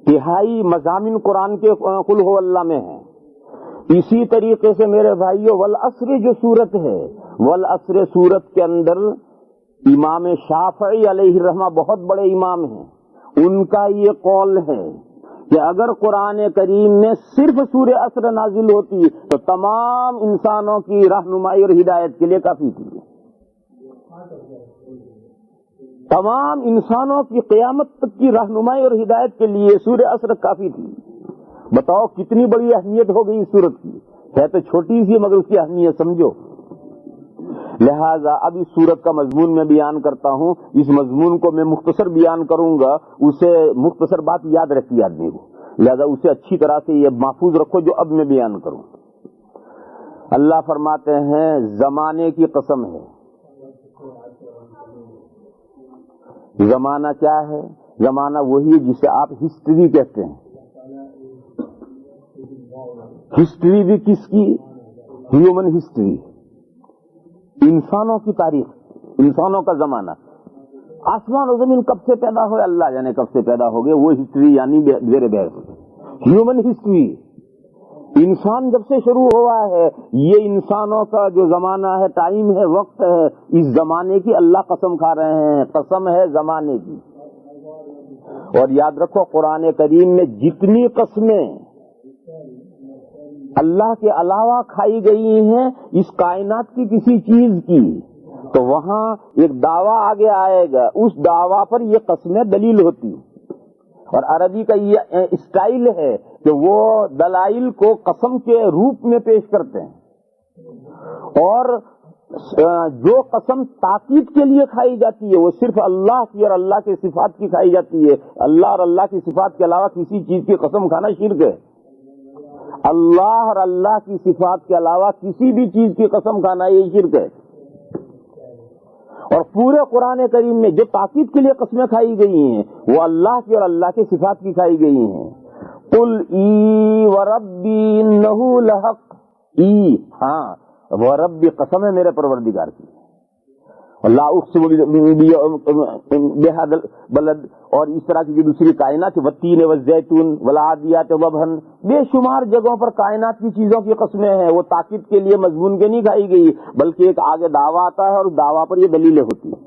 تہائی مضامین قرآن کے قل ہو اللہ میں ہیں. اسی طریقے سے میرے بھائیو والعصر جو سورت ہے، والعصر سورت کے اندر امام شافعی علیہ الرحمہ بہت بڑے امام ہیں، ان کا یہ قول ہے کہ اگر قرآن کریم میں صرف سورہ عصر نازل ہوتی تو تمام انسانوں کی رہنمائی اور ہدایت کے لیے کافی تھی. تمام انسانوں کی قیامت تک کی رہنمائی اور ہدایت کے لیے سورہ عصر کافی تھی. بتاؤ کتنی بڑی اہمیت ہو گئی اس سورت کی. ہے تو چھوٹی سی مگر اس کی اہمیت سمجھو. لہذا اب اس سورت کا مضمون میں بیان کرتا ہوں. اس مضمون کو میں مختصر بیان کروں گا، اسے مختصر بات یاد رکھتی آدمی کو، لہذا اسے اچھی طرح سے یہ محفوظ رکھو جو اب میں بیان کروں. اللہ فرماتے ہیں زمانے کی قسم ہے. زمانہ کیا ہے؟ زمانہ وہی ہے جسے آپ ہسٹری کہتے ہیں. ہسٹری بھی کس کی؟ ہیومن ہسٹری، انسانوں کی تاریخ، انسانوں کا زمانہ. آسمان و زمین کب سے پیدا ہوئے اللہ جانے کب سے پیدا ہو گئے، وہ ہسٹری یعنی زیر بحث ہیومن ہسٹری. انسان جب سے شروع ہوا ہے یہ انسانوں کا جو زمانہ ہے، ٹائم ہے، وقت ہے، اس زمانے کی اللہ قسم کھا رہے ہیں. قسم ہے زمانے کی. اور یاد رکھو قرآن کریم میں جتنی قسمیں اللہ کے علاوہ کھائی گئی ہیں اس کائنات کی کسی چیز کی، تو وہاں ایک دعویٰ آگے آئے گا، اس دعویٰ پر یہ قسمیں دلیل ہوتی. اور عربی کا یہ اسٹائل ہے کہ وہ دلائل کو قسم کے روپ میں پیش کرتے ہیں. اور جو قسم تاکید کے لیے کھائی جاتی ہے وہ صرف اللہ کی اور اللہ کے صفات کی کھائی جاتی ہے. اللہ اور اللہ کی صفات کے علاوہ کسی چیز کی قسم کھانا شرک ہے. اللہ اور اللہ کی صفات کے علاوہ کسی بھی چیز کی قسم کھانا یہ شرک ہے. اور پورے قرآن کریم میں جو تاکید کے لیے قسمیں کھائی گئی ہیں وہ اللہ کی اور اللہ کے صفات کی کھائی گئی ہیں. قل ای وربی انہ لحق. ای ہاں وربی قسم ہے میرے پروردگار کی. لا اقسم بہذا البلد. اور اس طرح کی جو دوسری کائنات والتین والزیتون والعادیات ضبحا، بے شمار جگہوں پر کائنات کی چیزوں کی قسمیں ہیں. وہ تاکید کے لیے مضمون کے نہیں کھائی گئی بلکہ ایک آگے دعویٰ آتا ہے اور اس دعویٰ پر یہ دلیلیں ہوتی ہیں.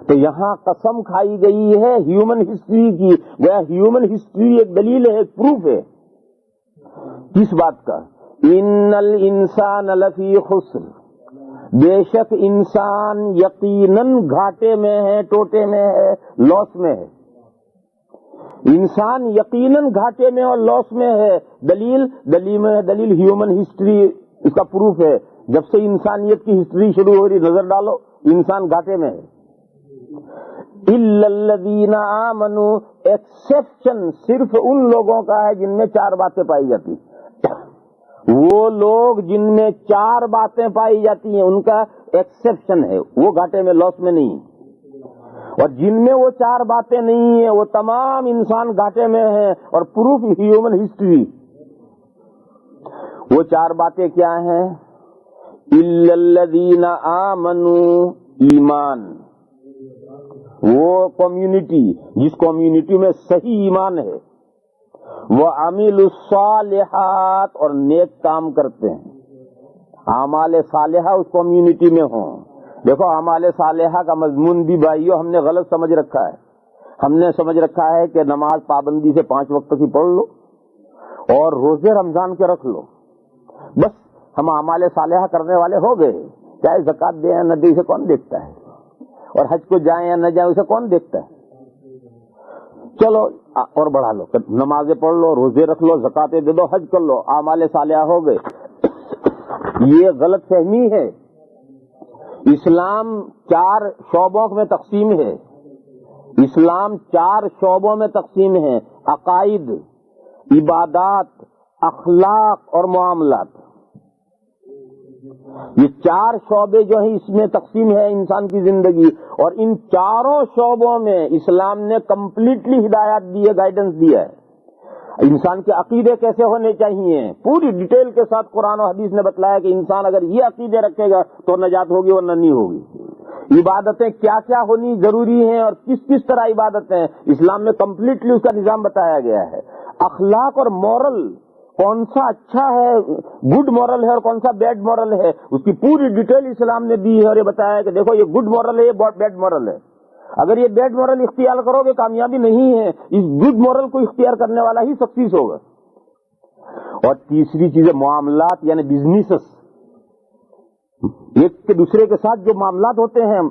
تو یہاں قسم کھائی گئی ہے ہیومن ہسٹری کی. وہ ہیومن ہسٹری ایک دلیل ہے، ایک پروف ہے. کس بات کا؟ ان الانسان لفی خسر. بے شک انسان یقیناً گھاٹے میں ہے، ٹوٹے میں ہے، لاس میں ہے. انسان یقیناً گھاٹے میں اور لاس میں ہے. دلیل ہیومن ہسٹری اس کا پروف ہے. جب سے انسانیت کی ہسٹری شروع ہو رہی نظر ڈالو انسان گھاٹے میں ہے. الا الذین آمنوا، ایکسیپشن صرف ان لوگوں کا ہے جن میں چار باتیں پائی جاتی ہیں. وہ لوگ جن میں چار باتیں پائی جاتی ہیں ان کا ایکسیپشن ہے، وہ گھاٹے میں لاس میں نہیں. اور جن میں وہ چار باتیں نہیں ہیں وہ تمام انسان گھاٹے میں ہیں. اور پروف ہیومن ہسٹری. وہ چار باتیں کیا ہیں؟ الا الذین آمنوا، ایمان. وہ کمیونٹی جس کمیونٹی میں صحیح ایمان ہے. وہ عاملوا الصالحات، اور نیک کام کرتے ہیں. اعمال صالحہ اس کمیونٹی میں ہوں. دیکھو اعمال صالحہ کا مضمون بھی بھائیو ہم نے غلط سمجھ رکھا ہے. ہم نے سمجھ رکھا ہے کہ نماز پابندی سے 5 وقت کی پڑھ لو اور روزے رمضان کے رکھ لو، بس ہم اعمال صالحہ کرنے والے ہو گئے. چاہے زکوٰۃ دیں یا نہ دیں اسے کون دیکھتا ہے، اور حج کو جائیں یا نہ جائیں اسے کون دیکھتا ہے. چلو اور بڑھا لو، نمازیں پڑھ لو، روزے رکھ لو، زکاتیں دے دو، حج کر لو، اعمال صالحہ ہو گئے. یہ غلط فہمی ہے. اسلام 4 شعبوں میں تقسیم ہے. اسلام 4 شعبوں میں تقسیم ہے: عقائد، عبادات، اخلاق اور معاملات. یہ 4 شعبے جو ہیں اس میں تقسیم ہے انسان کی زندگی. اور ان چاروں شعبوں میں اسلام نے کمپلیٹلی ہدایات دی ہے، گائیڈنس دیا ہے. انسان کے عقیدے کیسے ہونے چاہیے پوری ڈیٹیل کے ساتھ قرآن و حدیث نے بتلایا کہ انسان اگر یہ عقیدے رکھے گا تو نجات ہوگی ورنہ نہیں ہوگی. عبادتیں کیا کیا ہونی ضروری ہیں اور کس کس طرح عبادتیں ہیں، اسلام میں کمپلیٹلی اس کا نظام بتایا گیا ہے. اخلاق اور مورل، کون سا اچھا ہے، گڈ مورل ہے اور کون سا بیڈ مورل ہے، اس کی پوری ڈیٹیل اسلام نے دی ہے اور یہ بتایا ہے کہ دیکھو یہ گڈ مورل ہے، یہ بیڈ مورل ہے. اگر یہ بیڈ مورل اختیار کرو گے کامیابی نہیں ہے، اس گڈ مورل کو اختیار کرنے والا ہی سکسیس ہوگا. اور تیسری چیز ہے معاملات، یعنی بزنسز، ایک کے دوسرے کے ساتھ جو معاملات ہوتے ہیں،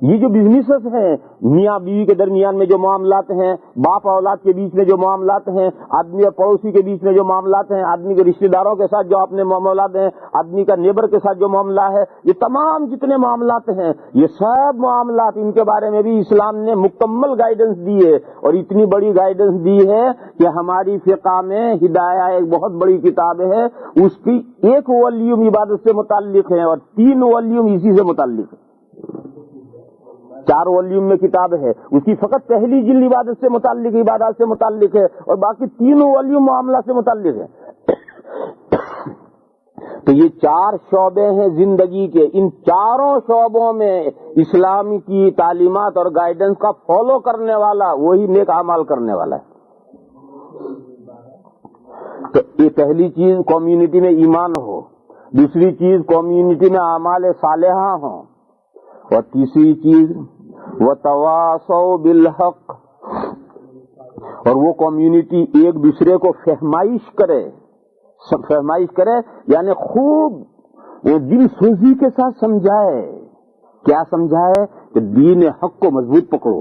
یہ جو بزنسز ہیں، میاں بیوی کے درمیان میں جو معاملات ہیں، باپ اولاد کے بیچ میں جو معاملات ہیں، آدمی اور پڑوسی کے بیچ میں جو معاملات ہیں، آدمی کے رشتہ داروں کے ساتھ جو اپنے معاملات ہیں، آدمی کا نیبر کے ساتھ جو معاملہ ہے، یہ تمام جتنے معاملات ہیں، یہ سب معاملات، ان کے بارے میں بھی اسلام نے مکمل گائیڈنس دی ہے. اور اتنی بڑی گائیڈنس دی ہے کہ ہماری فقہ میں ہدایہ ایک بہت بڑی کتاب ہے، اس کی ایک والیوم عبادت سے متعلق ہے اور 3 والیوم اسی سے متعلق ہے. 4 والیوم میں کتاب ہے، اس کی فقط پہلی جلد عبادت سے متعلق، عبادات سے متعلق ہے، اور باقی 3 والیوم معاملہ سے متعلق ہے. تو یہ 4 شعبے ہیں زندگی کے، ان چاروں شعبوں میں اسلام کی تعلیمات اور گائیڈنس کا فالو کرنے والا وہی نیک اعمال کرنے والا ہے. تو یہ پہلی چیز کمیونٹی میں ایمان ہو، دوسری چیز کمیونٹی میں اعمال صالحہ ہوں، اور تیسری چیز وتواصوا بالحق، اور وہ کمیونٹی ایک دوسرے کو فہمائش کرے یعنی خوب وہ دل سوزی کے ساتھ سمجھائے. کیا سمجھائے؟ کہ دین حق کو مضبوط پکڑو.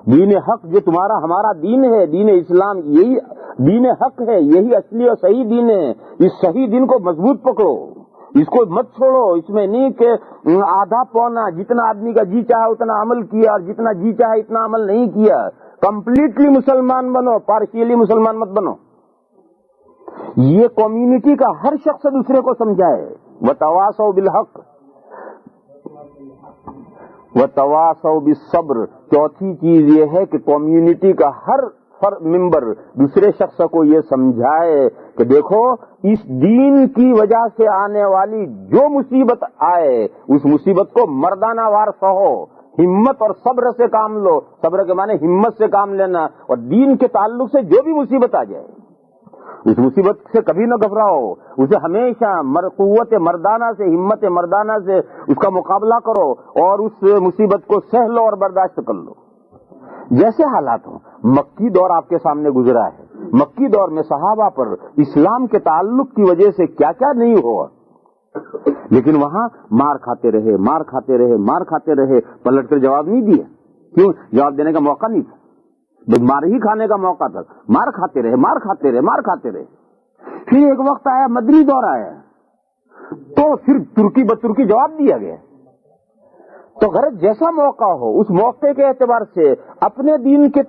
دین حق جو تمہارا ہمارا دین ہے، دین اسلام، یہی دین حق ہے، یہی اصلی اور صحیح دین ہے. اس صحیح دین کو مضبوط پکڑو، اس کو مت چھوڑو. اس میں نہیں کہ آدھا پونا، جتنا آدمی کا جی چاہا اتنا عمل کیا اور جتنا جی چاہا اتنا عمل نہیں کیا. کمپلیٹلی مسلمان بنو، پارشیلی مسلمان مت بنو. یہ کمیونٹی کا ہر شخص دوسرے کو سمجھائے. وتواصوا بالحق وتواصوا بالصبر. چوتھی چیز یہ ہے کہ کمیونٹی کا ہر ممبر دوسرے شخص کو یہ سمجھائے کہ دیکھو اس دین کی وجہ سے آنے والی جو مصیبت آئے اس مصیبت کو مردانہ وار سہو، ہمت اور صبر سے کام لو. صبر کے معنی ہمت سے کام لینا، اور دین کے تعلق سے جو بھی مصیبت آ جائے اس مصیبت سے کبھی نہ گھبراؤ، اسے ہمیشہ قوت مردانہ سے، ہمت مردانہ سے اس کا مقابلہ کرو اور اس مصیبت کو سہ لو اور برداشت کر لو. جیسے حالات ہوں. مکی دور آپ کے سامنے گزرا ہے، مکی دور میں صحابہ پر اسلام کے تعلق کی وجہ سے کیا کیا نہیں ہوا، لیکن وہاں مار کھاتے رہے، پلٹ کر جواب نہیں دیا. کیوں؟ جواب دینے کا موقع نہیں تھا، مار ہی کھانے کا موقع تھا. مار کھاتے رہے. پھر ایک وقت آیا، مدنی دور آیا، تو پھر ترکی بترکی جواب دیا گیا. تو غرض جیسا موقع ہو اس موقع کے اعتبار سے اپنے دین کے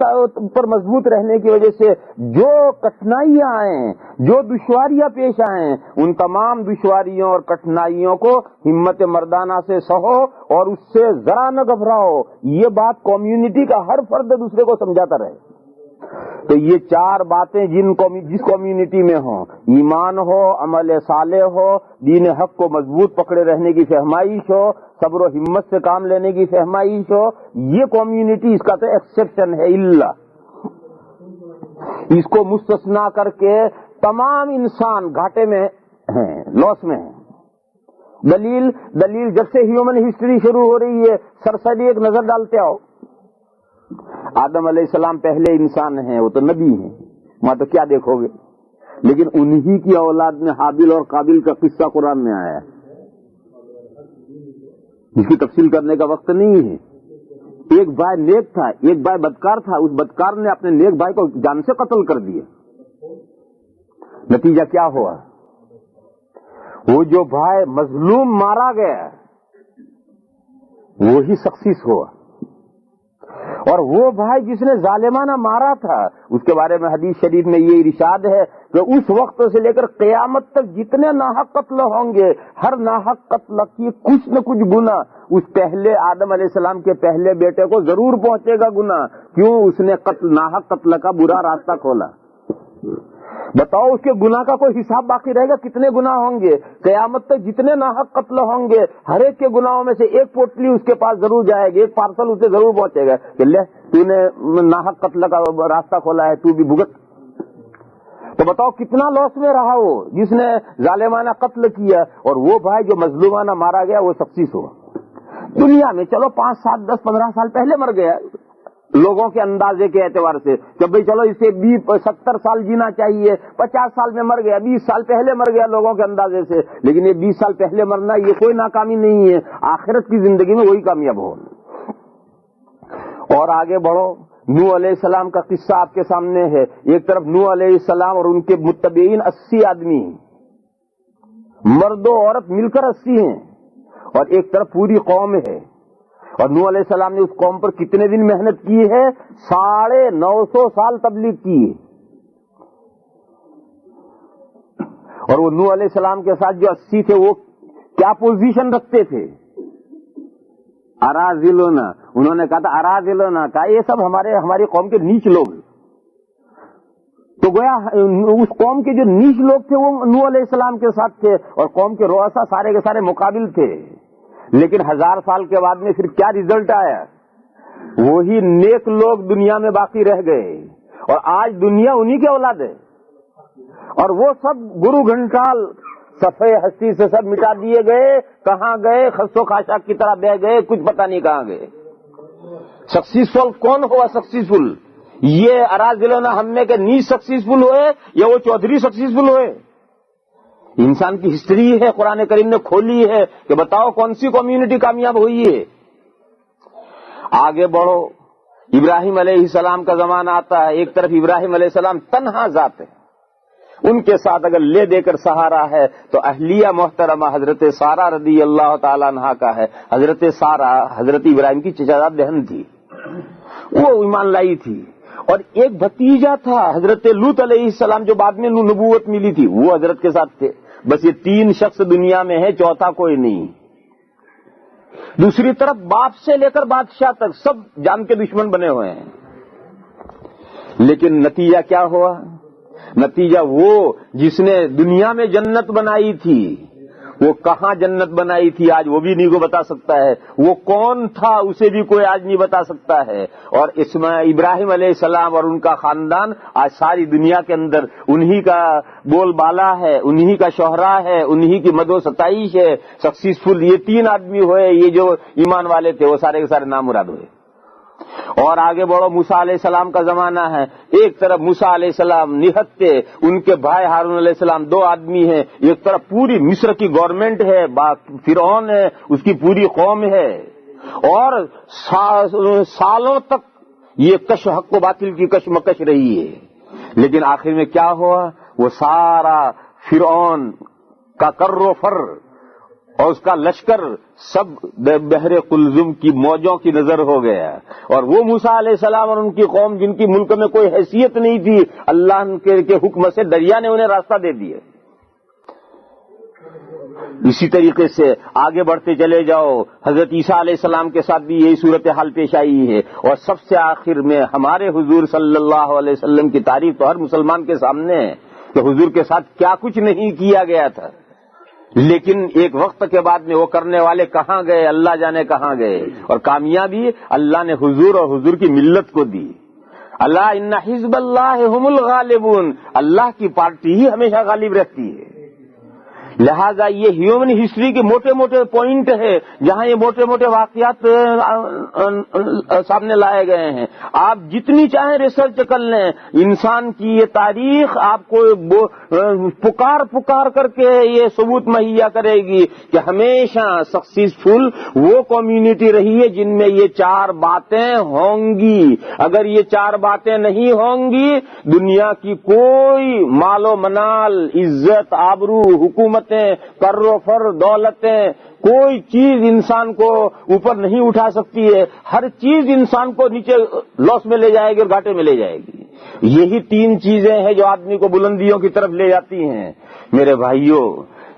پر مضبوط رہنے کی وجہ سے جو کٹھنائیاں آئیں، جو دشواریاں پیش آئیں، ان تمام دشواریوں اور کٹھنائیوں کو ہمت مردانہ سے سہو اور اس سے ذرا نہ گھبراؤ. یہ بات کمیونٹی کا ہر فرد دوسرے کو سمجھاتا رہے. تو یہ 4 باتیں جس کمیونٹی میں ہوں، ایمان ہو، عمل صالح ہو، دین حق کو مضبوط پکڑے رہنے کی فہمائش ہو، صبر و ہمت سے کام لینے کی فہمائش ہو، یہ کمیونٹی، اس کا تو ایکسپشن ہے الا. اس کو مستثنا کر کے تمام انسان گھاٹے میں ہیں، لاس میں ہیں. دلیل جب سے ہیومن ہسٹری شروع ہو رہی ہے سرسری ایک نظر ڈالتے آؤ. آدم علیہ السلام پہلے انسان ہیں، وہ تو نبی ہیں، وہاں تو کیا دیکھو گے. لیکن انہی کی اولاد میں حابیل اور قابیل کا قصہ قرآن میں آیا ہے، جس کی تفصیل کرنے کا وقت نہیں ہے. ایک بھائی نیک تھا، ایک بھائی بدکار تھا. اس بدکار نے اپنے نیک بھائی کو جان سے قتل کر دیا. نتیجہ کیا ہوا؟ وہ جو بھائی مظلوم مارا گیا وہی سکسیس ہوا، اور وہ بھائی جس نے ظالمانہ مارا تھا اس کے بارے میں حدیث شریف میں یہ ارشاد ہے کہ اس وقت سے لے کر قیامت تک جتنے ناحق قتل ہوں گے، ہر ناحق قتل کی کچھ نہ کچھ گناہ اس پہلے آدم علیہ السلام کے پہلے بیٹے کو ضرور پہنچے گا گناہ. کیوں؟ اس نے ناحق قتل کا برا راستہ کھولا. بتاؤ اس کے گناہ کا کوئی حساب باقی رہے گا؟ کتنے گناہ ہوں گے؟ قیامت تک جتنے ناحق قتل ہوں گے ہر ایک کے گناہوں میں سے ایک پوٹلی اس کے پاس ضرور جائے گی، ایک پارسل اسے ضرور پہنچے گا کہ لے تو نے ناحق قتل کا راستہ کھولا ہے، تو بھی بھگت۔ تو بتاؤ کتنا لاس میں رہا وہ جس نے ظالمانہ قتل کیا، اور وہ بھائی جو مظلومانہ مارا گیا وہ سکسیس ہوا دنیا میں۔ چلو 5 7 10 15 سال پہلے مر گیا لوگوں کے اندازے کے اعتبار سے کہ بھئی چلو اسے 70 سال جینا چاہیے، 50 سال میں مر گیا، 20 سال پہلے مر گیا لوگوں کے اندازے سے، لیکن یہ 20 سال پہلے مرنا یہ کوئی ناکامی نہیں ہے، آخرت کی زندگی میں وہی کامیاب ہو۔ اور آگے بڑھو، نوح علیہ السلام کا قصہ آپ کے سامنے ہے۔ ایک طرف نوح علیہ السلام اور ان کے متبعین 80 آدمی ہیں، مرد و عورت مل کر 80 ہیں، اور ایک طرف پوری قوم ہے۔ اور نوح علیہ السلام نے اس قوم پر کتنے دن محنت کی ہے؟ 950 سال تبلیغ کی ہے۔ اور وہ نوح علیہ السلام کے ساتھ جو 80 تھے وہ کیا پوزیشن رکھتے تھے؟ اراذلنا، انہوں نے کہا تھا اراذلنا، کہا یہ سب ہماری قوم کے نیچ لوگ۔ تو گویا اس قوم کے جو نیچ لوگ تھے وہ نوح علیہ السلام کے ساتھ تھے، اور قوم کے رؤسا سارے کے سارے مقابل تھے۔ لیکن 1000 سال کے بعد میں پھر کیا رزلٹ آیا؟ وہی نیک لوگ دنیا میں باقی رہ گئے، اور آج دنیا انہی کے اولاد ہے، اور وہ سب گرو گھنٹال صفحے ہستی سے سب مٹا دیے گئے۔ کہاں گئے؟ خسو خاشاک کی طرح بہ گئے، کچھ پتہ نہیں کہاں گئے۔ سکسیسفل کون ہوا؟ سکسیسفل یہ اراذلنا ہم میں کے نیچ سکسیسفل ہوئے یا وہ چودھری سکسیسفل ہوئے؟ انسان کی ہسٹری ہے، قرآن کریم نے کھولی ہے کہ بتاؤ کون سی کمیونٹی کامیاب ہوئی ہے۔ آگے بڑھو، ابراہیم علیہ السلام کا زمانہ آتا ہے۔ ایک طرف ابراہیم علیہ السلام تنہا ذات ہے، ان کے ساتھ اگر لے دے کر سہارا ہے تو اہلیہ محترمہ حضرت سارہ رضی اللہ تعالیٰ عنہا کا ہے۔ حضرت سارہ حضرت ابراہیم کی چچا بہن تھی، وہ ایمان لائی تھی، اور ایک بھتیجا تھا حضرت لوط علیہ السلام جو بعد میں نبوت ملی تھی، وہ حضرت کے ساتھ تھے۔ بس یہ 3 شخص دنیا میں ہے، چوتھا کوئی نہیں۔ دوسری طرف باپ سے لے کر بادشاہ تک سب جان کے دشمن بنے ہوئے ہیں، لیکن نتیجہ کیا ہوا؟ نتیجہ وہ جس نے دنیا میں جنت بنائی تھی وہ کہاں جنت بنائی تھی آج وہ بھی نہیں کو بتا سکتا ہے، وہ کون تھا اسے بھی کوئی آج نہیں بتا سکتا ہے۔ اور ابراہیم علیہ السلام اور ان کا خاندان آج ساری دنیا کے اندر انہی کا بول بالا ہے، انہی کا شہرا ہے، انہی کی مد و ستائش ہے۔ سکسیسفل یہ 3 آدمی ہوئے، یہ جو ایمان والے تھے وہ سارے کے سارے نامراد ہوئے۔ اور آگے بڑھو، موسیٰ علیہ السلام کا زمانہ ہے۔ ایک طرف موسیٰ علیہ السلام نہتے، ان کے بھائی ہارون علیہ السلام 2 آدمی ہیں۔ ایک طرف پوری مصر کی گورنمنٹ ہے، فرعون ہے، اس کی پوری قوم ہے، اور سالوں تک یہ کش حق و باطل کی کشمکش رہی ہے۔ لیکن آخر میں کیا ہوا؟ وہ سارا فرعون کا کر و فر اور اس کا لشکر سب بحر قلزم کی موجوں کی نظر ہو گیا، اور وہ موسیٰ علیہ السلام اور ان کی قوم جن کی ملک میں کوئی حیثیت نہیں تھی، اللہ کے حکم سے دریا نے انہیں راستہ دے دیا۔ اسی طریقے سے آگے بڑھتے چلے جاؤ، حضرت عیسیٰ علیہ السلام کے ساتھ بھی یہی صورتحال پیش آئی ہے، اور سب سے آخر میں ہمارے حضور صلی اللہ علیہ وسلم کی تعریف تو ہر مسلمان کے سامنے ہے کہ حضور کے ساتھ کیا کچھ نہیں کیا گیا تھا، لیکن ایک وقت کے بعد میں وہ کرنے والے کہاں گئے اللہ جانے کہاں گئے، اور کامیابی اللہ نے حضور اور حضور کی ملت کو دی۔ اللہ ان حزب اللہ هم الغالبون، اللہ کی پارٹی ہی ہمیشہ غالب رہتی ہے۔ لہذا یہ ہیومن ہسٹری کے موٹے موٹے پوائنٹ ہے جہاں یہ موٹے موٹے واقعات سامنے لائے گئے ہیں۔ آپ جتنی چاہیں ریسرچ کر لیں، انسان کی یہ تاریخ آپ کو پکار کر کے یہ ثبوت مہیا کرے گی کہ ہمیشہ سکسیسفل وہ کمیونٹی رہی ہے جن میں یہ 4 باتیں ہوں گی۔ اگر یہ 4 باتیں نہیں ہوں گی، دنیا کی کوئی مال و منال، عزت، آبرو، حکومت، کر و فر، دولتیں، کوئی چیز انسان کو اوپر نہیں اٹھا سکتی ہے۔ ہر چیز انسان کو نیچے لاس میں لے جائے گی اور گھاٹے میں لے جائے گی۔ یہی 3 چیزیں ہیں جو آدمی کو بلندیوں کی طرف لے جاتی ہیں۔ میرے بھائیوں،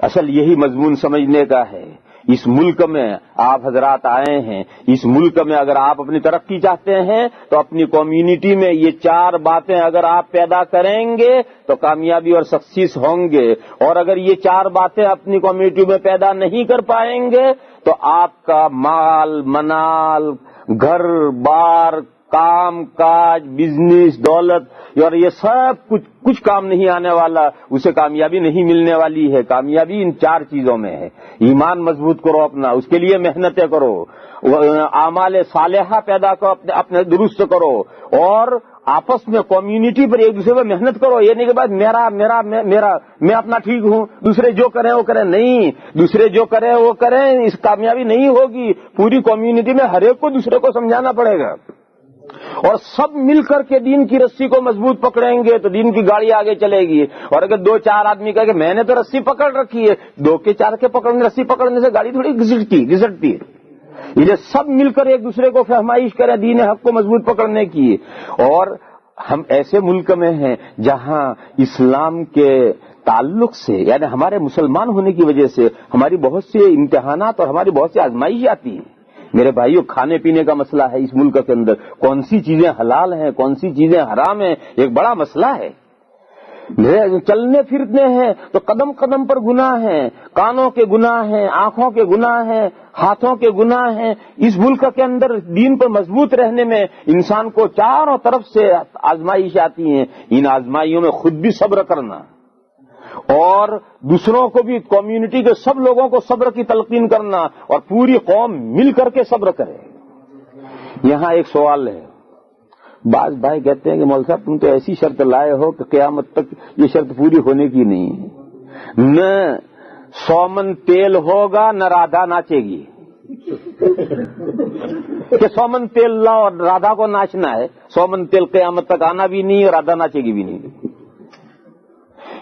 اصل یہی مضمون سمجھنے کا ہے اس ملک میں آپ حضرات آئے ہیں، اس ملک میں اگر آپ اپنی ترقی چاہتے ہیں تو اپنی کمیونٹی میں یہ 4 باتیں اگر آپ پیدا کریں گے تو کامیابی اور سکسیس ہوں گے، اور اگر یہ 4 باتیں اپنی کمیونٹی میں پیدا نہیں کر پائیں گے تو آپ کا مال منال، گھر بار، کام کاج، بزنس، دولت اور یہ سب کچھ کام نہیں آنے والا، اسے کامیابی نہیں ملنے والی ہے۔ کامیابی ان 4 چیزوں میں ہے۔ ایمان مضبوط کرو اپنا، اس کے لیے محنتیں کرو، اعمال صالحہ پیدا کرو، اپنے درست کرو، اور آپس میں کمیونٹی پر ایک دوسرے پر محنت کرو۔ یہ نہیں کہ بس میرا میرا میرا میں اپنا ٹھیک ہوں، دوسرے جو کریں وہ کریں، نہیں، دوسرے جو کریں وہ کریں، اس کامیابی نہیں ہوگی۔ پوری کمیونٹی میں ہر ایک کو دوسرے کو سمجھانا پڑے گا، اور سب مل کر کے دین کی رسی کو مضبوط پکڑیں گے تو دین کی گاڑی آگے چلے گی۔ اور اگر 2-4 آدمی کہے کہ میں نے تو رسی پکڑ رکھی ہے، 2 کے 4 کے رسی پکڑنے سے گاڑی تھوڑی گھسٹتی ہے۔ یہ سب مل کر ایک دوسرے کو فہمائش کریں دین حق کو مضبوط پکڑنے کی۔ اور ہم ایسے ملک میں ہیں جہاں اسلام کے تعلق سے، یعنی ہمارے مسلمان ہونے کی وجہ سے ہماری بہت سے امتحانات اور ہماری بہت سی آزمائش آتی ہیں۔ میرے بھائیو، کھانے پینے کا مسئلہ ہے اس ملک کے اندر، کون سی چیزیں حلال ہیں کون سی چیزیں حرام ہیں، ایک بڑا مسئلہ ہے۔ چلنے پھرنے ہیں تو قدم قدم پر گناہ ہیں، کانوں کے گناہ ہیں، آنکھوں کے گناہ ہیں، ہاتھوں کے گناہ ہیں۔ اس ملک کے اندر دین پر مضبوط رہنے میں انسان کو چاروں طرف سے آزمائش آتی ہیں۔ ان آزمائیوں میں خود بھی صبر کرنا اور دوسروں کو بھی، کمیونٹی کے سب لوگوں کو صبر کی تلقین کرنا، اور پوری قوم مل کر کے صبر کرے۔ یہاں ایک سوال ہے، بعض بھائی کہتے ہیں کہ مول صاحب تم تو ایسی شرط لائے ہو کہ قیامت تک یہ شرط پوری ہونے کی نہیں ہے، نہ 100 من تیل ہوگا نہ رادھا ناچے گی، کہ 100 من تیل لاؤ اور رادھا کو ناچنا ہے، 100 من تیل قیامت تک آنا بھی نہیں اور رادھا ناچے گی بھی نہیں،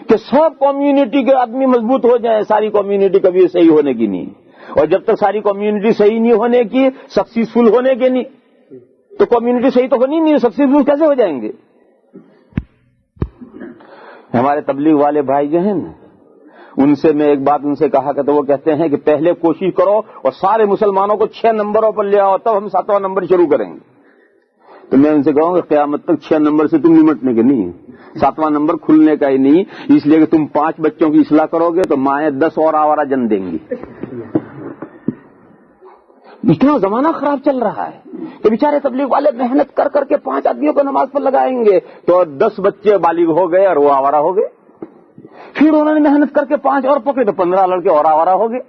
کہ سب کمیونٹی کے آدمی مضبوط ہو جائیں، ساری کمیونٹی کبھی صحیح ہونے کی نہیں، اور جب تک ساری کمیونٹی صحیح نہیں ہونے کی، سکسیسفل ہونے کے نہیں، تو کمیونٹی صحیح تو ہونی نہیں، سکسیسفل کیسے ہو جائیں گے؟ ہمارے تبلیغ والے بھائی جو ہیں نا، ان سے میں ایک بات ان سے کہا کہ تو وہ کہتے ہیں کہ پہلے کوشش کرو اور سارے مسلمانوں کو 6 نمبروں پر لے آؤ، تب ہم 7واں نمبر شروع کریں گے۔ تو میں ان سے کہوں گا قیامت تک 6 نمبر سے تم نمٹنے کے نہیں، 7واں نمبر کھلنے کا ہی نہیں، اس لیے کہ تم 5 بچوں کی اصلاح کرو گے تو مائیں 10 اور آوارہ جن دیں گی۔ اتنا زمانہ خراب چل رہا ہے کہ بیچارے تبلیغ والے محنت کر کر کے 5 آدمیوں کو نماز پر لگائیں گے تو 10 بچے بالغ ہو گئے اور وہ آوارہ ہو گئے، پھر انہوں نے محنت کر کے 5 اور پکڑے تو 15 لڑکے اور آوارہ ہو گئے،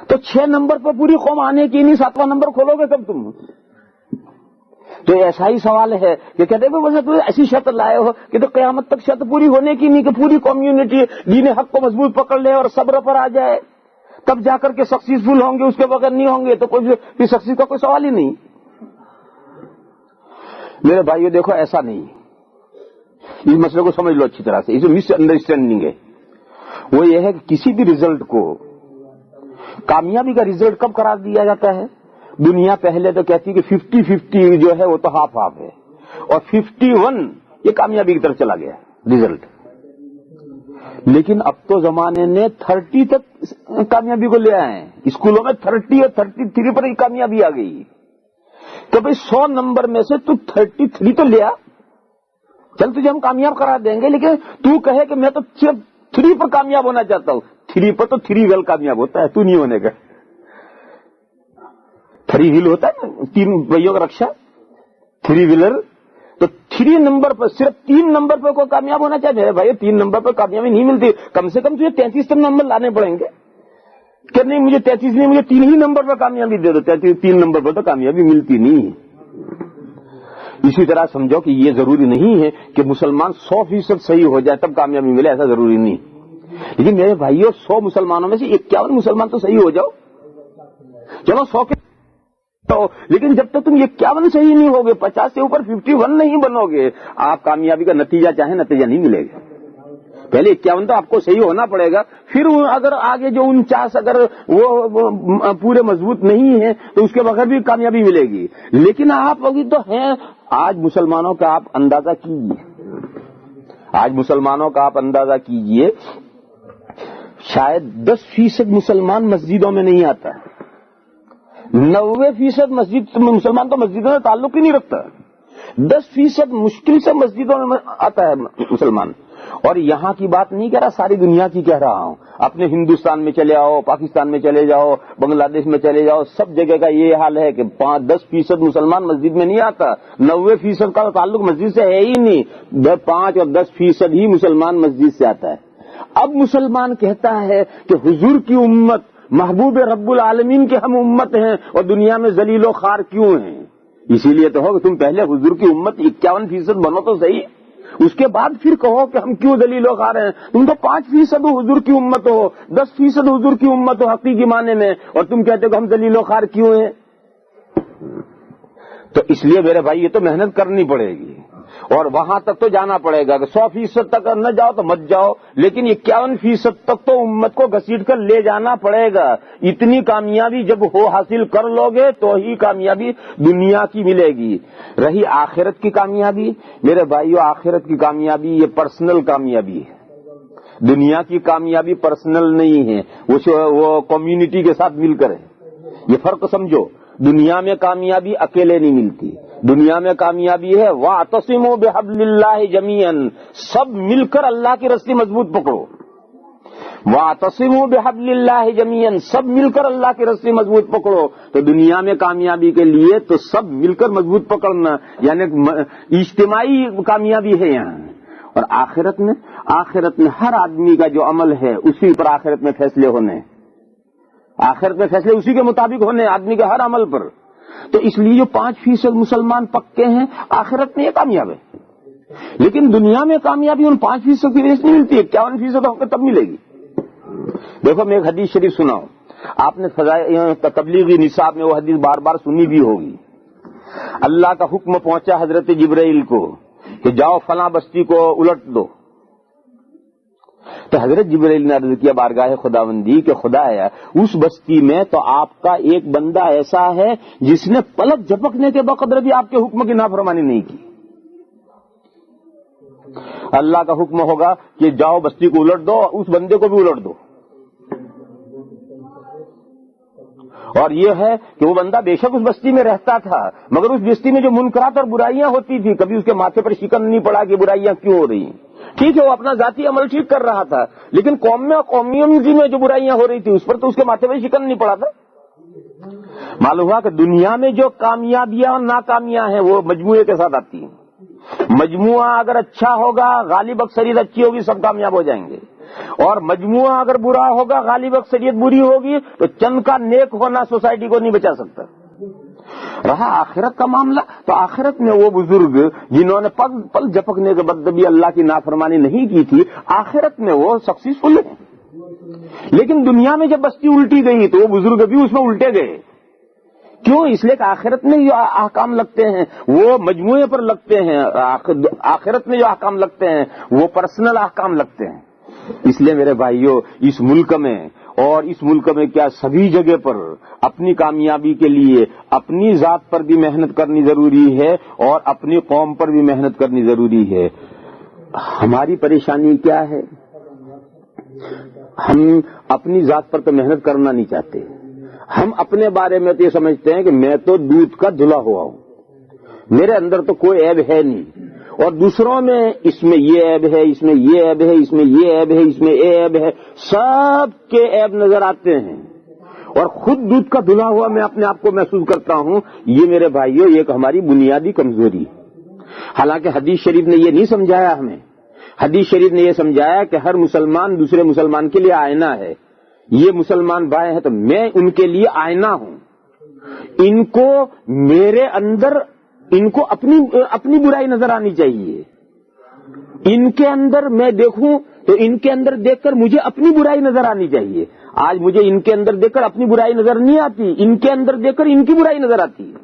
تو 6 نمبر پر پوری قوم آنے کی نہیں، 7واں نمبر کھولو گے کب تم؟ تو ایسا ہی سوال ہے کہ کہتے ہیں تو ایسی شرط لائے ہو کہ تو قیامت تک شرط پوری ہونے کی نہیں، کہ پوری کمیونٹی دین حق کو مضبوط پکڑ لے اور صبر پر آ جائے، تب جا کر کے سکسیسفل ہوں گے، اس کے بغیر نہیں ہوں گے تو کوئی سکسیس کا کوئی سوال ہی نہیں۔ میرے بھائیو دیکھو، ایسا نہیں، اس مسئلے کو سمجھ لو اچھی طرح سے، اسے مس انڈرسٹینڈنگ ہے۔ وہ یہ ہے کہ کسی بھی رزلٹ کو، کامیابی کا رزلٹ کب قرار دیا جاتا ہے؟ دنیا پہلے تو کہتی کہ 50-50 جو ہے وہ تو ہاف ہاف ہے، اور 51 یہ کامیابی کی طرف چلا گیا رزلٹ، لیکن اب تو زمانے نے 30 تک کامیابی کو لے آئے ہیں، اسکولوں میں 30 اور 33 پر ہی کامیابی آ گئی، تو بھئی 100 نمبر میں سے تو 33 تو لیا، چل تجھے ہم کامیاب قرار دیں گے، لیکن تو کہے کہ میں تو صرف 3 پر کامیاب ہونا چاہتا ہوں، 3 پر تو 3 ویل کامیاب ہوتا ہے، تو نہیں ہونے کا۔ 3 ویل ہوتا ہے نا، 3 پہیوں کا رکشا، 3 ویلر، تو 3 نمبر پر، صرف 3 نمبر پر کوئی کامیاب ہونا چاہیے۔ میرے بھائی 3 نمبر پر کامیابی نہیں ملتی، کم سے کم تجھے 33 تک نمبر لانے پڑیں گے، کہ نہیں مجھے 33 نہیں، مجھے 3 ہی نمبر پر کامیابی دے دو، 3 نمبر پر تو کامیابی ملتی نہیں۔ اسی طرح سمجھو کہ یہ ضروری نہیں ہے کہ مسلمان 100% صحیح ہو جائے تب کامیابی ملے، ایسا ضروری نہیں، لیکن میرے بھائیوں 100 مسلمانوں میں سے 51 مسلمان تو صحیح ہو جاؤ، چلو 100 کے، لیکن جب تک تم 51 صحیح نہیں ہوگے، 50 سے اوپر 51 نہیں بنو گے، آپ کامیابی کا نتیجہ چاہیں نتیجہ نہیں ملے گا۔ پہلے 51 تو آپ کو صحیح ہونا پڑے گا، پھر اگر آگے جو 49 اگر وہ پورے مضبوط نہیں ہیں تو اس کے بغیر بھی کامیابی ملے گی، لیکن آپ ابھی تو ہیں۔ آج مسلمانوں کا آپ اندازہ کیجئے، آج مسلمانوں کا آپ اندازہ کیجئے، شاید 10% مسلمان مسجدوں میں نہیں آتا ہے، 90% مسلمان تو مسجدوں میں تعلق ہی نہیں رکھتا، 10% مشکل سے مسجدوں میں آتا ہے مسلمان. اور یہاں کی بات نہیں کہہ رہا، ساری دنیا کی کہہ رہا ہوں. اپنے ہندوستان میں چلے آؤ، پاکستان میں چلے جاؤ، بنگلہ دیش میں چلے جاؤ، سب جگہ کا یہ حال ہے کہ 5-10% مسلمان مسجد میں نہیں آتا، 90% کا تعلق مسجد سے ہے ہی نہیں، 5 اور 10% ہی مسلمان مسجد سے آتا ہے. اب مسلمان کہتا ہے کہ حضور کی امت، محبوب رب العالمین کے ہم امت ہیں اور دنیا میں ذلیل و خوار کیوں ہیں؟ اسی لیے تو ہو کہ تم پہلے حضور کی امت 51% بنو تو صحیح، اس کے بعد پھر کہو کہ ہم کیوں ذلیل و خوار ہیں. تم تو 5% حضور کی امت ہو، 10% حضور کی امت ہو حقیقی معنی میں، اور تم کہتے ہو کہ ہم ذلیل و خوار کیوں ہیں؟ تو اس لیے میرے بھائی یہ تو محنت کرنی پڑے گی، اور وہاں تک تو جانا پڑے گا کہ 100% تک نہ جاؤ تو مت جاؤ، لیکن 51% تک تو امت کو گھسیٹ کر لے جانا پڑے گا. اتنی کامیابی جب ہو حاصل کر لو گے تو ہی کامیابی دنیا کی ملے گی. رہی آخرت کی کامیابی، میرے بھائیو آخرت کی کامیابی یہ پرسنل کامیابی ہے، دنیا کی کامیابی پرسنل نہیں ہے، وہ کمیونٹی کے ساتھ مل کر ہے. یہ فرق سمجھو، دنیا میں کامیابی اکیلے نہیں ملتی، دنیا میں کامیابی ہے وَاعْتَصِمُوا بِحَبْلِ اللَّهِ جَمِيعًا، سب مل کر اللہ کی رسی مضبوط پکڑو. وَاعْتَصِمُوا بِحَبْلِ اللَّهِ جَمِيعًا، سب مل کر اللہ کی رسی مضبوط پکڑو. تو دنیا میں کامیابی کے لیے تو سب مل کر مضبوط پکڑنا، یعنی اجتماعی کامیابی ہے یہاں. اور آخرت میں ہر آدمی کا جو عمل ہے اسی پر آخرت میں فیصلے ہونے، آخرت میں فیصلے اسی کے مطابق ہونے آدمی کے ہر عمل پر. تو اس لیے جو 5% مسلمان پکے ہیں آخرت میں یہ کامیاب ہے. لیکن دنیا میں کامیابی ان 5% کی وجہ سے نہیں ملتی ہے، 51% ہو تب ملے گی. دیکھو میں ایک حدیث شریف سناؤں، آپ نے تبلیغی نصاب میں وہ حدیث بار بار سنی بھی ہوگی. اللہ کا حکم پہنچا حضرت جبرائیل کو کہ جاؤ فلاں بستی کو الٹ دو. تو حضرت جبرائیل نے عرض کیا بارگاہ خداوندی کہ خدایا اس بستی میں تو آپ کا ایک بندہ ایسا ہے جس نے پلک جھپکنے کے بقدر بھی آپ کے حکم کی نافرمانی نہیں کی. اللہ کا حکم ہوگا کہ جاؤ بستی کو الٹ دو، اس بندے کو بھی الٹ دو. اور یہ ہے کہ وہ بندہ بے شک اس بستی میں رہتا تھا، مگر اس بستی میں جو منکرات اور برائیاں ہوتی تھی کبھی اس کے ماتھے پر شکن نہیں پڑا کہ برائیاں کیوں ہو رہی ہیں. ٹھیک ہے وہ اپنا ذاتی عمل ٹھیک کر رہا تھا، لیکن کمیونٹی میں جو برائیاں ہو رہی تھی اس پر تو اس کے ماتھے پر شکن نہیں پڑا تھا. معلوم ہوا کہ دنیا میں جو کامیابیاں اور ناکامیاں ہیں وہ مجموعے کے ساتھ آتی ہیں. مجموعہ اگر اچھا ہوگا، غالب اکثریت اچھی ہوگی، سب کامیاب ہو جائیں گے. اور مجموعہ اگر برا ہوگا، غالب اکثریت بری ہوگی، تو چند کا نیک ہونا سوسائٹی کو نہیں بچا سکتا. رہا آخرت کا معاملہ، تو آخرت میں وہ بزرگ جنہوں نے پل جھپکنے کے بعد بھی اللہ کی نافرمانی نہیں کی تھی، آخرت میں وہ سکسیسفل ہیں. لیکن دنیا میں جب بستی الٹی گئی تو وہ بزرگ بھی اس میں الٹے گئے. کیوں؟ اس لیے کہ آخرت میں جو احکام لگتے ہیں وہ مجموعے پر لگتے ہیں، آخرت میں جو احکام لگتے ہیں وہ پرسنل احکام لگتے ہیں. اس لیے میرے بھائیوں اس ملک میں اور اس ملک میں کیا سبھی جگہ پر اپنی کامیابی کے لیے اپنی ذات پر بھی محنت کرنی ضروری ہے اور اپنی قوم پر بھی محنت کرنی ضروری ہے. ہماری پریشانی کیا ہے؟ ہم اپنی ذات پر تو محنت کرنا نہیں چاہتے. ہم اپنے بارے میں تو یہ سمجھتے ہیں کہ میں تو دودھ کا دھلا ہوا ہوں، میرے اندر تو کوئی عیب ہے نہیں، اور دوسروں میں اس میں یہ عیب ہے، اس میں یہ عیب ہے، اس میں یہ عیب ہے، اس میں یہ عیب ہے، سب کے عیب نظر آتے ہیں اور خود دودھ کا دھلا ہوا میں اپنے آپ کو محسوس کرتا ہوں. یہ میرے بھائیوں ایک ہماری بنیادی کمزوری ہے. حالانکہ حدیث شریف نے یہ نہیں سمجھایا ہمیں. حدیث شریف نے یہ سمجھایا کہ ہر مسلمان دوسرے مسلمان کے لیے آئینہ ہے. یہ مسلمان بھائی ہیں تو میں ان کے لیے آئینہ ہوں. ان کو میرے اندر ان کو اپنی برائی نظر آنی چاہیے. ان کے اندر میں دیکھوں تو ان کے اندر دیکھ کر مجھے اپنی برائی نظر آنی چاہیے. آج مجھے ان کے اندر دیکھ کر اپنی برائی نظر نہیں آتی، ان کے اندر دیکھ کر ان کی برائی نظر آتی ہے.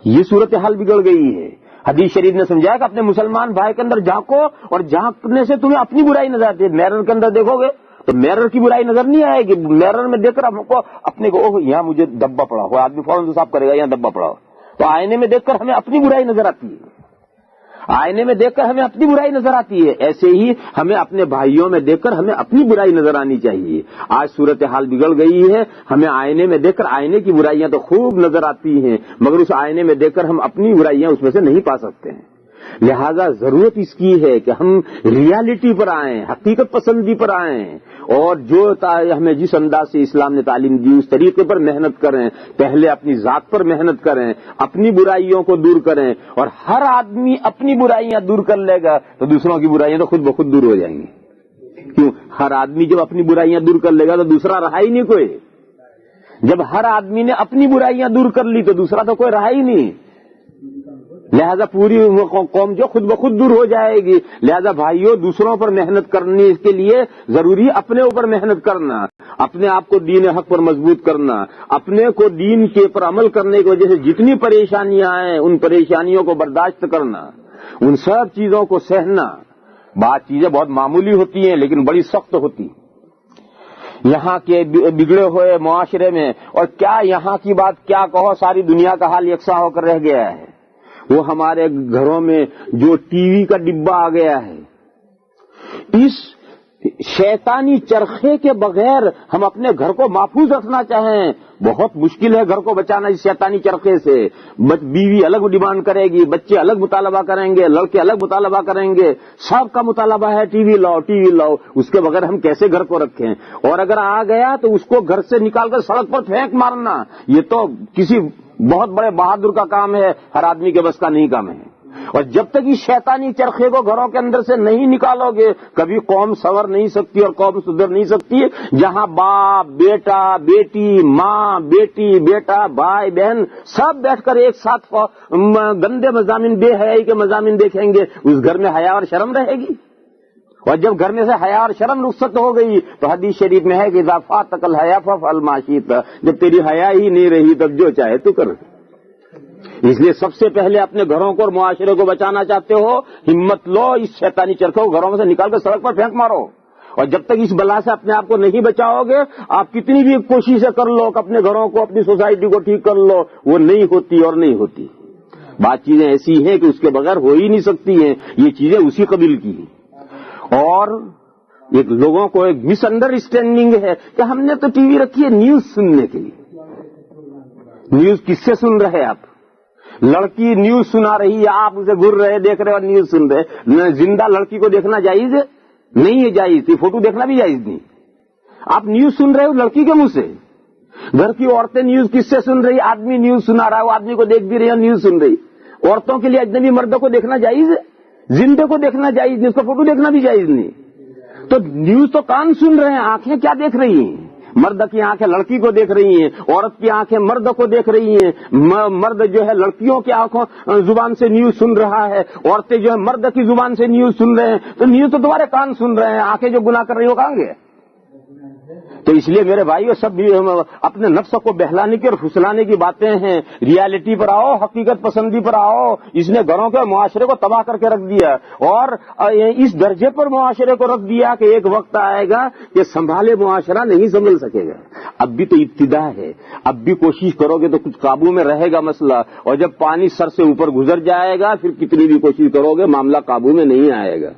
یہ صورتحال بگڑ گئی ہے. حدیث شریف نے سمجھایا کہ اپنے مسلمان بھائی کے اندر جھانکو، اور جھانکنے سے تمہیں اپنی برائی نظر آتی ہے. میرر کے اندر دیکھو گے تو میرر کی برائی نظر نہیں آئے گی. میرر میں دیکھ کر ہم کو اپنے کو یہاں مجھے دبا پڑا ہوا، آدمی فوراً صاف کرے گا یہاں دبا پڑا ہوا. تو آئینے میں دیکھ کر ہمیں اپنی برائی نظر آتی ہے. آئینے میں دیکھ کر ہمیں اپنی برائی نظر آتی ہے، ایسے ہی ہمیں اپنے بھائیوں میں دیکھ کر ہمیں اپنی برائی نظر آنی چاہیے۔ آج صورتحال بگڑ گئی ہے، ہمیں آئینے میں دیکھ کر آئینے کی برائیاں تو خوب نظر آتی ہیں، مگر اس آئینے میں دیکھ کر ہم اپنی برائیاں اس میں سے نہیں پا سکتے ہیں۔ لہذا ضرورت اس کی ہے کہ ہم ریالٹی پر آئیں، حقیقت پسندی پر آئیں، اور جو ہمیں جس انداز سے اسلام نے تعلیم دی اس طریقے پر محنت کریں۔ پہلے اپنی ذات پر محنت کریں، اپنی برائیوں کو دور کریں، اور ہر آدمی اپنی برائیاں دور کر لے گا تو دوسروں کی برائیاں تو خود بخود دور ہو جائیں گی۔ کیوں؟ ہر آدمی جب اپنی برائیاں دور کر لے گا تو دوسرا رہا ہی نہیں کوئی۔ جب ہر آدمی نے اپنی برائیاں دور کر لی تو دوسرا تو کوئی رہا ہی نہیں، لہذا پوری قوم جو خود بخود دور ہو جائے گی۔ لہذا بھائیوں، دوسروں پر محنت کرنے کے لیے ضروری اپنے اوپر محنت کرنا، اپنے آپ کو دین حق پر مضبوط کرنا، اپنے کو دین کے پر عمل کرنے کی وجہ سے جتنی پریشانیاں آئیں ان پریشانیوں کو برداشت کرنا، ان سب چیزوں کو سہنا۔ بات چیزیں بہت معمولی ہوتی ہیں لیکن بڑی سخت ہوتی یہاں کے بگڑے ہوئے معاشرے میں، اور کیا یہاں کی بات کیا کہو، ساری دنیا کا حال یکساں ہو کر رہ گیا ہے۔ وہ ہمارے گھروں میں جو ٹی وی کا ڈبہ آ گیا ہے، اس شیطانی چرخے کے بغیر ہم اپنے گھر کو محفوظ رکھنا چاہیں بہت مشکل ہے گھر کو بچانا اس شیطانی چرخے سے۔ بیوی الگ ڈیمانڈ کرے گی، بچے الگ مطالبہ کریں گے، لڑکے الگ مطالبہ کریں گے، سب کا مطالبہ ہے ٹی وی لاؤ ٹی وی لاؤ۔ اس کے بغیر ہم کیسے گھر کو رکھیں؟ اور اگر آ گیا تو اس کو گھر سے نکال کر سڑک پر پھینک مارنا، یہ تو کسی بہت بڑے بہادر کا کام ہے، ہر آدمی کے بس کا نہیں کام ہے۔ اور جب تک اس شیطانی چرخے کو گھروں کے اندر سے نہیں نکالو گے کبھی قوم سنور نہیں سکتی اور قوم سدھر نہیں سکتی۔ جہاں باپ، بیٹا، بیٹی، ماں، بیٹی، بیٹا، بھائی، بہن سب بیٹھ کر ایک ساتھ گندے مضامین، بے حیائی کے مضامین دیکھیں گے، اس گھر میں حیا اور شرم رہے گی؟ اور جب گھر میں سے حیا اور شرم رخصت ہو گئی تو حدیث شریف میں ہے کہ اذا فاتک الحیا فافعل ما شئت، جب تیری حیا ہی نہیں رہی تب جو چاہے تو کر۔ اس لیے سب سے پہلے اپنے گھروں کو اور معاشرے کو بچانا چاہتے ہو، ہمت لو، اس شیطانی چرخے کو گھروں میں سے نکال کر سڑک پر پھینک مارو۔ اور جب تک اس بلا سے اپنے آپ کو نہیں بچاؤ گے، آپ کتنی بھی کوششیں کر لو کہ اپنے گھروں کو، اپنی سوسائٹی کو ٹھیک کر لو، وہ نہیں ہوتی اور نہیں ہوتی۔ بات چیزیں ایسی ہیں کہ اس کے بغیر ہو ہی نہیں سکتی ہیں، یہ چیزیں اسی قبیل کی ہیں۔ اور ایک لوگوں کو ایک مس انڈرسٹینڈنگ ہے کہ ہم نے تو ٹی وی رکھی ہے نیوز سننے کے لیے۔ نیوز کس سے سن رہے آپ؟ لڑکی نیوز سنا رہی ہے، آپ اسے گھر رہے دیکھ رہے اور نیوز سن رہے۔ زندہ لڑکی کو دیکھنا جائز ہے؟ نہیں ہے جائز، فوٹو دیکھنا بھی جائز نہیں۔ آپ نیوز سن رہے ہو لڑکی کے منہ سے۔ گھر کی عورتیں نیوز کس سے سن رہی؟ آدمی نیوز سنا رہا ہے، وہ آدمی کو دیکھ بھی رہی ہے، نیوز سن رہی۔ عورتوں کے لیے اجنبی مردوں کو دیکھنا جائز ہے؟ زندے کو دیکھنا جائز نہیں، اس کو فوٹو دیکھنا بھی جائز نہیں۔ تو نیوز تو کان سن رہے ہیں، آنکھیں کیا دیکھ رہی ہیں؟ مرد کی آنکھیں لڑکی کو دیکھ رہی ہیں، عورت کی آنکھیں مرد کو دیکھ رہی ہیں۔ مرد جو ہے لڑکیوں کی آنکھوں زبان سے نیوز سن رہا ہے، عورتیں جو ہے مرد کی زبان سے نیوز سن رہے ہیں۔ تو نیوز تو تمہارے کان سن رہے ہیں، آنکھیں جو گناہ کر رہی ہیں وہ کہاں گئے؟ تو اس لیے میرے بھائیو، سب اپنے نفس کو بہلانے کی اور پھسلانے کی باتیں ہیں۔ ریالٹی پر آؤ، حقیقت پسندی پر آؤ۔ اس نے گھروں کے معاشرے کو تباہ کر کے رکھ دیا، اور اس درجے پر معاشرے کو رکھ دیا کہ ایک وقت آئے گا کہ سنبھالے معاشرہ نہیں سنبھل سکے گا۔ اب بھی تو ابتدا ہے، اب بھی کوشش کرو گے تو کچھ قابو میں رہے گا مسئلہ، اور جب پانی سر سے اوپر گزر جائے گا پھر کتنی بھی کوشش کرو گے معاملہ قابو میں نہیں آئے گا۔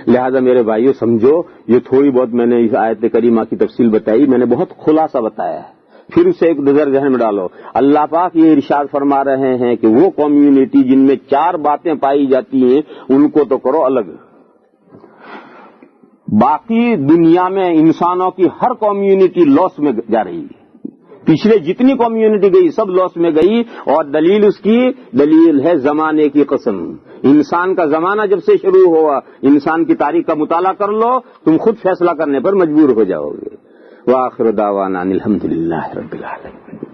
لہذا میرے بھائیو سمجھو، یہ تھوڑی بہت میں نے اس آیت کریمہ کی تفصیل بتائی، میں نے بہت خلاصہ بتایا ہے، پھر اسے ایک نظر ذہن میں ڈالو۔ اللہ پاک یہ ارشاد فرما رہے ہیں کہ وہ کمیونٹی جن میں 4 باتیں پائی جاتی ہیں ان کو تو کرو الگ۔ باقی دنیا میں انسانوں کی ہر کمیونٹی لاس میں جا رہی ہے، پچھلے جتنی کمیونٹی گئی سب لاس میں گئی، اور دلیل ہے زمانے کی قسم۔ انسان کا زمانہ جب سے شروع ہوا، انسان کی تاریخ کا مطالعہ کر لو، تم خود فیصلہ کرنے پر مجبور ہو جاؤ گے۔ وآخر دعوانا الحمدللہ رب العالمین۔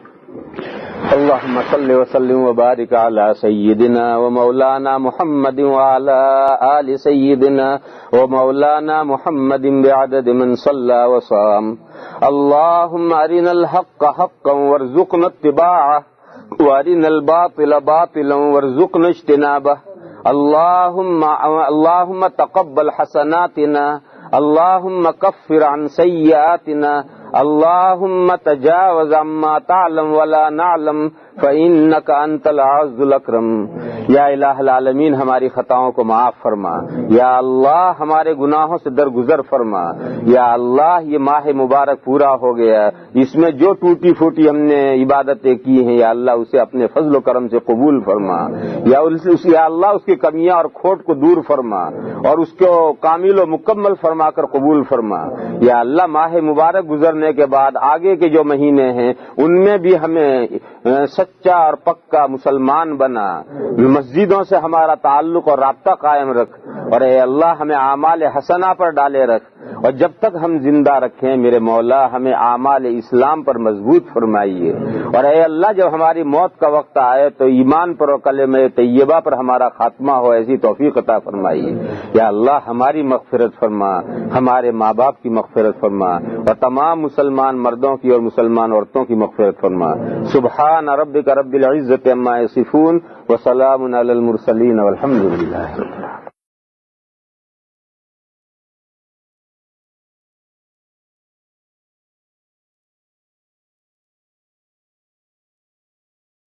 اللهم صل وسلم وبارك على سيدنا ومولانا محمد وعلى آل سيدنا ومولانا محمد بعدد من صلى وصام۔ اللهم أرنا الحق حقا وارزقنا اتباعه وأرنا الباطل باطلا وارزقنا اجتنابه۔ اللهم تقبل حسناتنا، اللهم كفر عن سيئاتنا، اللہم تجاوز عما تعلم ولا نعلم فإنک انت العز الاکرم. یا الہ العالمین ہماری خطاؤں کو معاف فرما. یا اللہ ہمارے گناہوں سے درگزر فرما. یا اللہ یہ ماہ مبارک پورا ہو گیا، اس میں جو ٹوٹی پھوٹی ہم نے عبادتیں کی ہیں یا اللہ اسے اپنے فضل و کرم سے قبول فرما. یا اللہ اس کی کمیاں اور کھوٹ کو دور فرما اور اس کو کامل و مکمل فرما کر قبول فرما. یا اللہ ماہ مبارک گزرنے کے بعد آگے کے جو مہینے ہیں ان میں بھی ہمیں سچا اور پکا مسلمان بنا، مسجدوں سے ہمارا تعلق اور رابطہ قائم رکھ، اور اے اللہ ہمیں اعمال حسنہ پر ڈالے رکھ، اور جب تک ہم زندہ رکھیں میرے مولا ہمیں اعمال اسلام پر مضبوط فرمائیے. اور اے اللہ جب ہماری موت کا وقت آئے تو ایمان پر اور کلمہ طیبہ پر ہمارا خاتمہ ہو، ایسی توفیق عطا فرمائیے. یا اللہ ہماری مغفرت فرما، ہمارے ماں باپ کی مغفرت فرما، اور تمام مسلمان مردوں کی اور مسلمان عورتوں کی مغفرت فرما. سبحان ربک رب العزت عما یصفون وسلام علی المرسلین والحمد للہ رب العالمین.